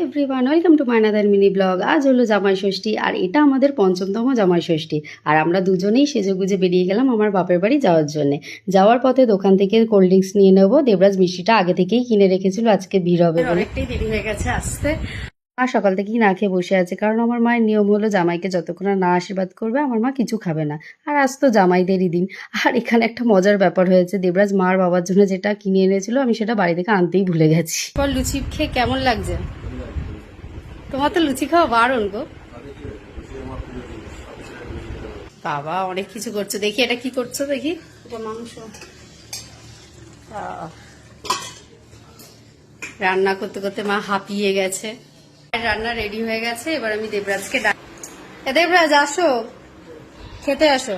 Everyone, welcome to my another mini blog. আজ হলো জামাই ষষ্ঠী, আর এটা আমাদের পঞ্চমতম জামাই ষষ্ঠী। আর আমরা দুজনেই সেজেগুজে বেরিয়ে গেলাম আমার বাপের বাড়ি যাওয়ার জন্যে। যাওয়ার পথে দোকান থেকে কোল্ড ড্রিঙ্কস নিয়ে নেবো। দেবরাজ মিষ্টিটা আগে থেকেই কিনে রেখেছিল, আজকে ভিড় হবে বলে। অনেকটাই দেরি হয়ে গেছে আসতে। মা সকাল থেকেই না খেয়ে বসে আছে, কারণ আমার মায়ের নিয়ম হলো জামাইকে যতক্ষণ না আশীর্বাদ করবে আমার মা কিছু খাবে না। আর আজ তো জামাইদেরই দিন। আর এখানে একটা মজার ব্যাপার হয়েছে, দেবরাজ মার বাবার জন্য যেটা কিনে এনেছিল আমি সেটা বাড়ি থেকে আনতেই ভুলে গেছি। লুচি খেয়ে কেমন লাগছে? তোমার তো লুচি খাওয়া বারণ গো। বাবা অনেক কিছু করছো, দেখি এটা কি করছো, দেখি। এটা মাংস। রান্না করতে করতে মা হাঁপিয়ে গেছে। রান্না রেডি হয়ে গেছে, এবার আমি দেবরাজকে দেবরাজ আসো, খেতে আসো।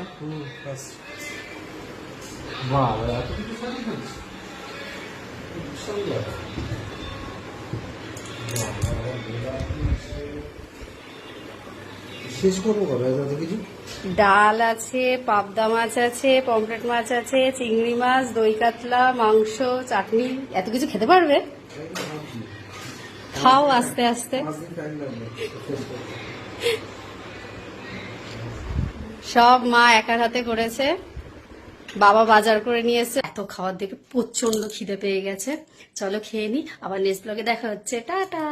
শেষ করবো কবে এত কিছু? ডাল আছে, পাবদা মাছ আছে, পমফ্রেট মাছ আছে, চিংড়ি মাছ, দই কাতলা, মাংস, চাটনি। এত কিছু খেতে পারবে? খাও আস্তে আস্তে। সব মা একার হাতে করেছে, বাবা বাজার করে নিয়ে এসেছে। এত খাওয়ার দেখে প্রচন্ড খিদে পেয়ে গেছে। চলো খেয়ে নি, আবার নেক্সট ব্লগে দেখা হচ্ছে। টাটা।